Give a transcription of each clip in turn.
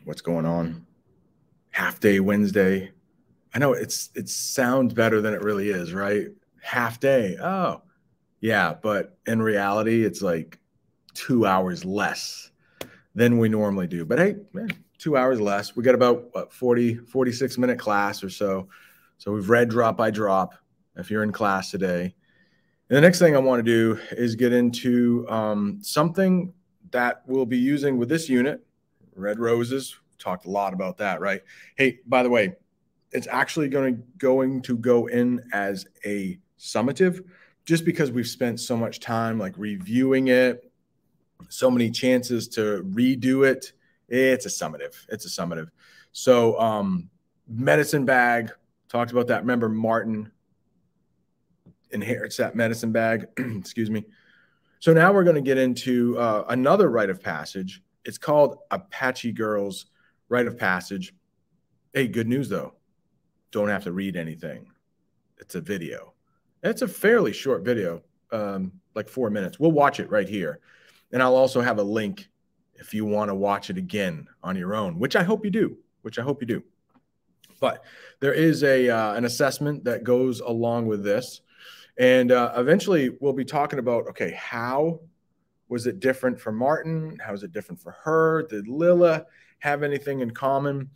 What's going on? Half day Wednesday. I know it sounds better than it really is, right? Half day. Oh, yeah. But in reality, it's like 2 hours less than we normally do. But hey, man, 2 hours less. We got about what, 46-minute class or so. So we've read drop by drop if you're in class today. And the next thing I want to do is get into something that we'll be using with this unit, red roses. Talked a lot about that, right? Hey, by the way, it's actually going to go in as a summative just because we've spent so much time like reviewing it, so many chances to redo it. It's a summative. It's a summative. So medicine bag, talked about that. Remember, Martin inherits that medicine bag. Excuse me. So now we're going to get into another rite of passage. It's called Apache Girls Rite of Passage. Hey, good news though. Don't have to read anything. It's a video. It's a fairly short video, like 4 minutes. We'll watch it right here. And I'll also have a link if you want to watch it again on your own, which I hope you do, But there is an assessment that goes along with this. And eventually we'll be talking about, okay, how was it different for Martin? How is it different for her? Did Lila have anything in common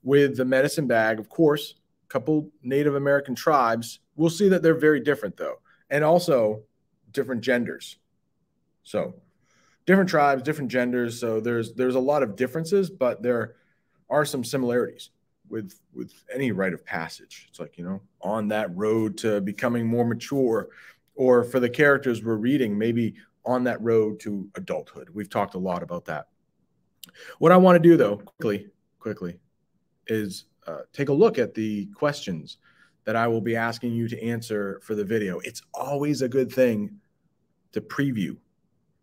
with the medicine bag? Of course, a couple Native American tribes. We'll see that they're very different, though, and also different genders. So different tribes, different genders. So there's a lot of differences, but there are some similarities with any rite of passage. It's like, on that road to becoming more mature, or for the characters we're reading, maybe on that road to adulthood. We've talked a lot about that. What I want to do, though, quickly, is take a look at the questions that I will be asking you to answer for the video. It's always a good thing to preview.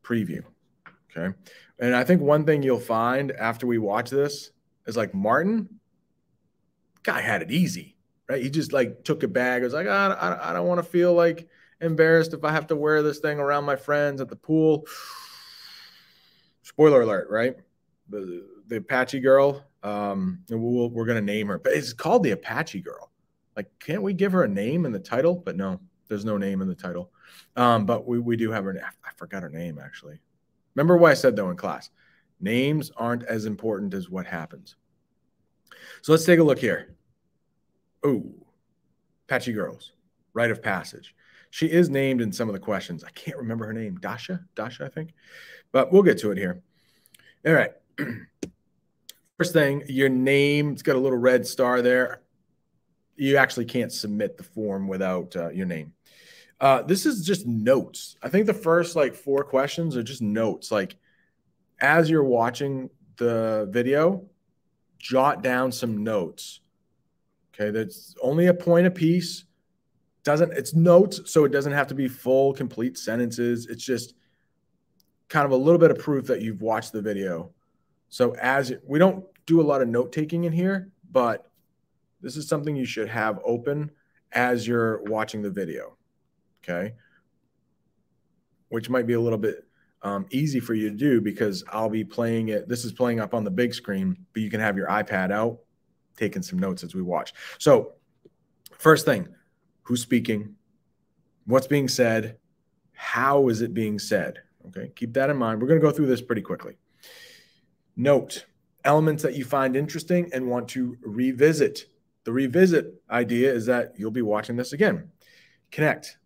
Okay. And I think one thing you'll find after we watch this is like Martin, guy had it easy, right? He just like took a bag. I was like, I don't want to feel like embarrassed if I have to wear this thing around my friends at the pool. Spoiler alert, right? The Apache girl, we're going to name her, but it's called the Apache girl. Like, can't we give her a name in the title? But no, there's no name in the title. But we do have her name. I forgot her name, actually. Remember what I said, though, in class? Names aren't as important as what happens. So let's take a look here. Oh, Apache Girls, Rite of Passage. She is named in some of the questions. I can't remember her name. Dasha, I think. But we'll get to it here. All right. First thing, your name. It's got a little red star there. You actually can't submit the form without your name. This is just notes. I think the first like 4 questions are just notes. Like as you're watching the video, jot down some notes. Okay, that's only a point a piece. It's notes, so it doesn't have to be full, complete sentences. It's just kind of a little bit of proof that you've watched the video. So we don't do a lot of note taking in here, but this is something you should have open as you're watching the video. Okay, which might be a little bit easy for you to do because I'll be playing it. This is playing up on the big screen, but you can have your iPad out, taking some notes as we watch. So first thing, who's speaking? What's being said? How is it being said? Okay, keep that in mind. We're going to go through this pretty quickly. Note elements that you find interesting and want to revisit. The revisit idea is that you'll be watching this again. Connect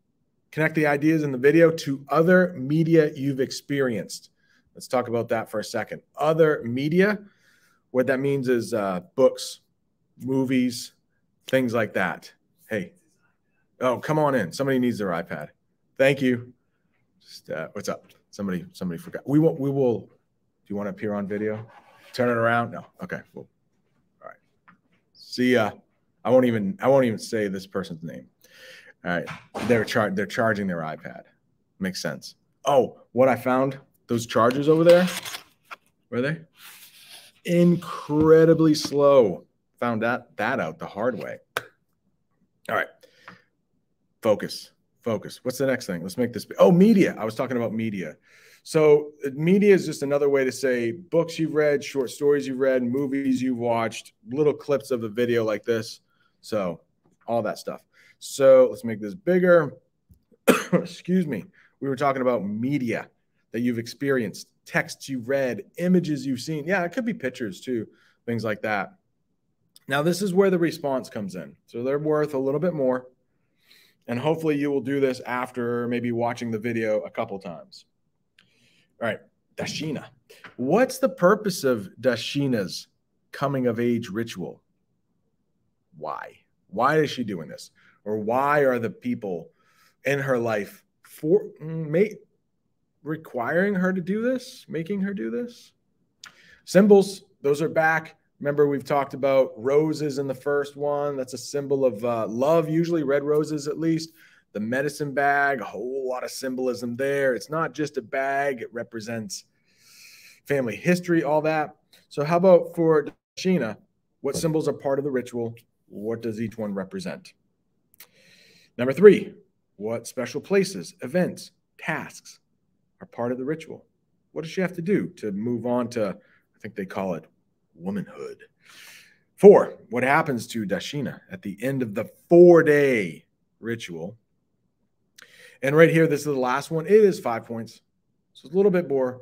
the ideas in the video to other media you've experienced. Let's talk about that for a second. Other media, what that means is books, movies, things like that. Hey, oh, come on in. Somebody needs their iPad. Thank you. Just, what's up? Somebody forgot. We will. Do you want to appear on video? Turn it around. No. Okay. Well, all right. See ya. I won't even say this person's name. All right. They're charging their iPad. Makes sense. Oh, what I found, those chargers over there, where are they? Incredibly slow. Found that out the hard way. All right. Focus. What's the next thing? Let's make this. Oh, media. I was talking about media. So media is just another way to say books you've read, short stories you've read, movies you've watched, little clips of the video like this. So all that stuff. So let's make this bigger. Excuse me. We were talking about media that you've experienced, texts you've read, images you've seen. Yeah, it could be pictures too, things like that. Now, this is where the response comes in. So they're worth a little bit more. And hopefully you will do this after maybe watching the video a couple times. All right, Dashina. What's the purpose of Dashina's coming of age ritual? Why? Why is she doing this? Or why are the people in her life requiring her to do this, making her do this? Symbols, those are back. Remember, we've talked about roses in the first one. That's a symbol of love, usually red roses at least. The medicine bag, a whole lot of symbolism there. It's not just a bag. It represents family history, all that. So how about for Dashina, what symbols are part of the ritual? What does each one represent? Number 3, what special places, events, tasks are part of the ritual? What does she have to do to move on to, I think they call it womanhood? 4, what happens to Dashina at the end of the 4-day ritual? And right here, this is the last one. It is 5 points. So it's a little bit more.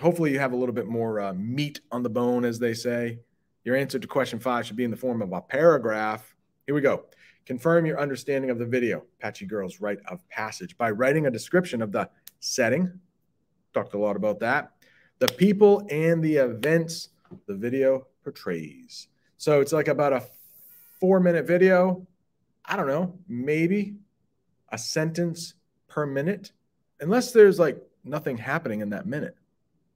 Hopefully you have a little bit more meat on the bone, as they say. Your answer to question 5 should be in the form of a paragraph. Here we go. Confirm your understanding of the video, Apache Girls' Rite of Passage, by writing a description of the setting. Talked a lot about that. The people and the events the video portrays. So it's like about a 4-minute video. I don't know, maybe a sentence per minute, unless there's like nothing happening in that minute.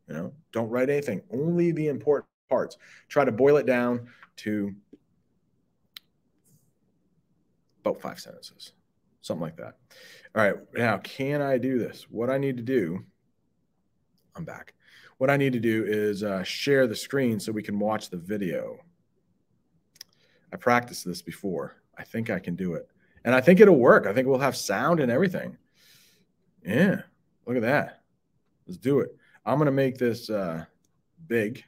You know, don't write anything, only the important parts. Try to boil it down to about 5 sentences, something like that. All right, now, can I do this? What I need to do, I'm back. What I need to do is share the screen so we can watch the video. I practiced this before. I think I can do it. And I think it'll work. I think we'll have sound and everything. Yeah, look at that. Let's do it. I'm going to make this big.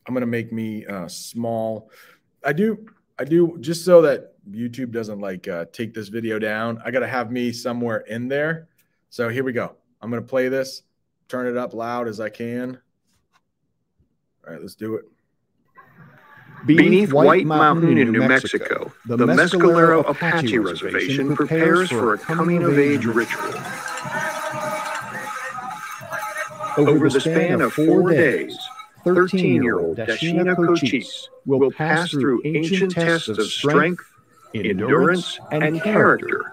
I'm going to make me small. I do just so that YouTube doesn't like take this video down. I got to have me somewhere in there. So here we go. I'm going to play this, turn it up loud as I can. All right, let's do it. Beneath White Mountain in New Mexico, the Mescalero Apache Reservation prepares for a coming-of-age ritual. Over the span of 4 days, 13-year-old Dashina Cochise will pass through ancient tests of strength, endurance, and character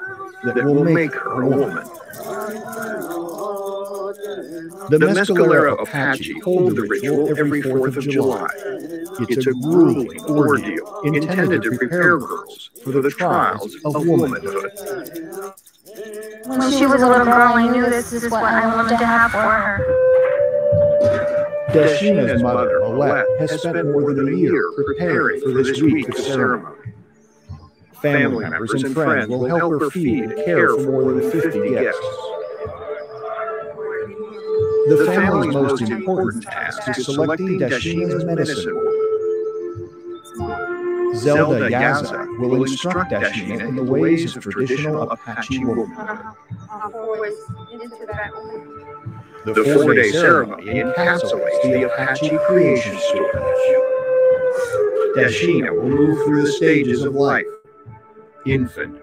that will make her a woman. The Mescalero Apache hold the ritual every 4th of July. It's a grueling ordeal intended to prepare girls for the trials of womanhood. When she was a little girl, I knew this is what I wanted to have for her. Dashina's mother, Alette, has spent more than a year preparing for this week of ceremony. Family members and friends will help her feed and care for more than 50 guests. The family's most important task is selecting Dashina's medicine woman. Zelda Yaza will instruct Dashina in the ways of traditional Apache womanhood. The 4-day ceremony encapsulates the Apache creation story. Dashina will move through the stages of life: infant,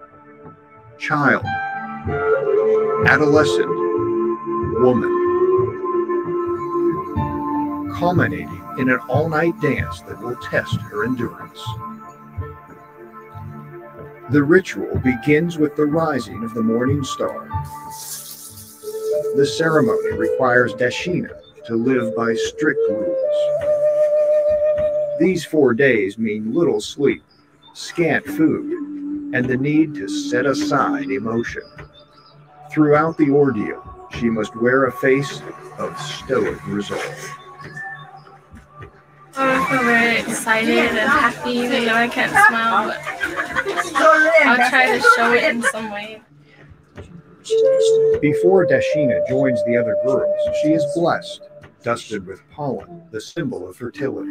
child, adolescent, woman, culminating in an all-night dance that will test her endurance. The ritual begins with the rising of the morning star. The ceremony requires Dashina to live by strict rules. These 4 days mean little sleep, scant food, and the need to set aside emotion. Throughout the ordeal, she must wear a face of stoic resolve. I feel very excited and happy, even though I can't smile, but I'll try to show it in some way. Before Dashina joins the other girls, she is blessed, dusted with pollen, the symbol of fertility.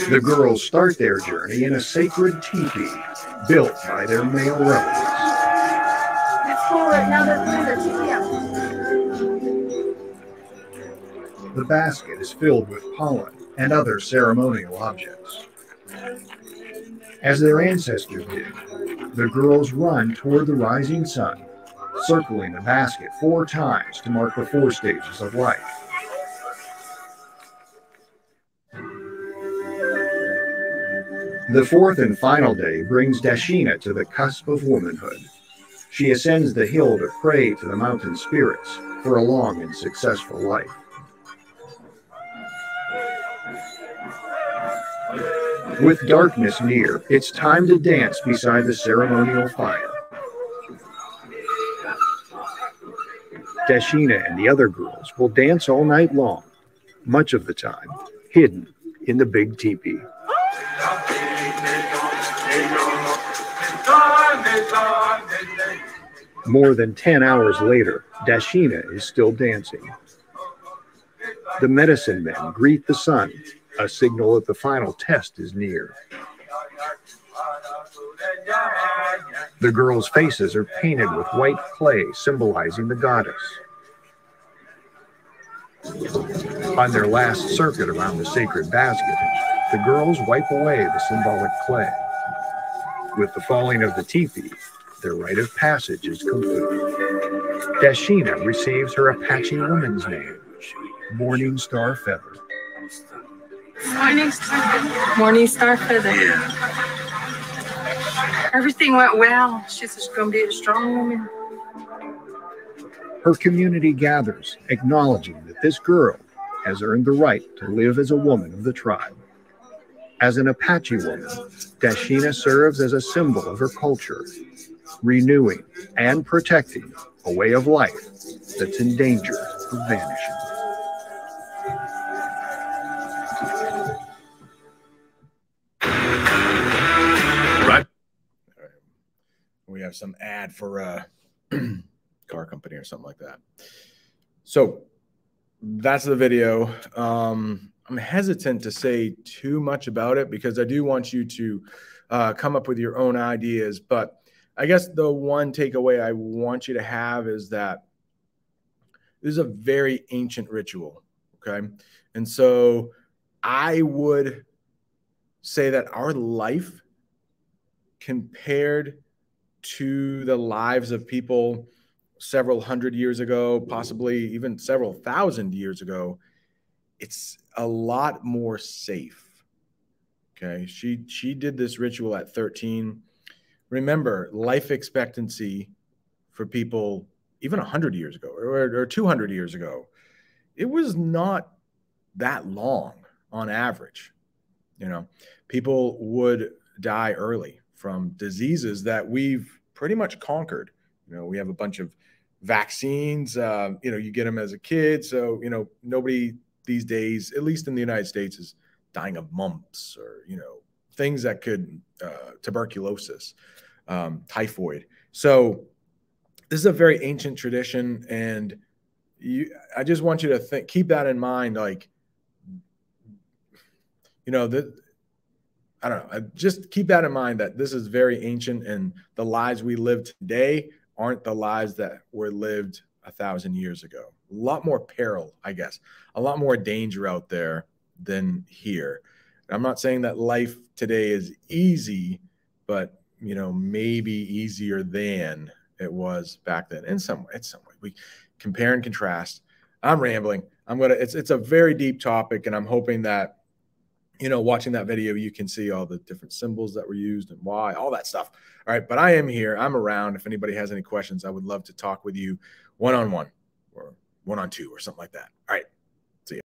The girls start their journey in a sacred teepee built by their male relatives. The basket is filled with pollen and other ceremonial objects. As their ancestors did, the girls run toward the rising sun, circling the basket 4 times to mark the 4 stages of life. The 4th and final day brings Dashina to the cusp of womanhood. She ascends the hill to pray to the mountain spirits for a long and successful life. With darkness near, it's time to dance beside the ceremonial fire. Dashina and the other girls will dance all night long, much of the time hidden in the big teepee. More than 10 hours later, Dashina is still dancing. The medicine men greet the sun, a signal that the final test is near. The girls' faces are painted with white clay, symbolizing the goddess. On their last circuit around the sacred basket, the girls wipe away the symbolic clay. With the falling of the teepee, their rite of passage is complete. Dashina receives her Apache woman's name, Morning Star Feather. Morning Star Feather. Everything went well. She's just going to be a strong woman. Her community gathers, acknowledging that this girl has earned the right to live as a woman of the tribe. As an Apache woman, Dashina serves as a symbol of her culture, renewing and protecting a way of life that's in danger of vanishing. Right. We have some ad for a car company or something like that. So that's the video. I'm hesitant to say too much about it because I do want you to come up with your own ideas. But I guess the one takeaway I want you to have is that this is a very ancient ritual, okay? And so I would say that our life compared to the lives of people several hundred years ago, possibly even several thousand years ago, it's a lot more safe. Okay. She did this ritual at 13. Remember, life expectancy for people even 100 years ago or 200 years ago, it was not that long on average. You know, people would die early from diseases that we've pretty much conquered. You know, we have a bunch of vaccines, you know, you get them as a kid. So, you know, nobody these days, at least in the United States, is dying of mumps or, you know, things that could, tuberculosis, typhoid. So this is a very ancient tradition. And I just want you to keep that in mind. Like, you know, I don't know, just keep that in mind that this is very ancient and the lives we live today aren't the lives that were lived 1,000 years ago. A lot more peril, I guess, a lot more danger out there than here. I'm not saying that life today is easy, but, you know, maybe easier than it was back then. In some way, we compare and contrast. I'm rambling. It's a very deep topic, and I'm hoping that, you know, watching that video, you can see all the different symbols that were used and why, all that stuff. All right. But I am here. I'm around. If anybody has any questions, I would love to talk with you one-on-one or one-on-two or something like that. All right. See ya.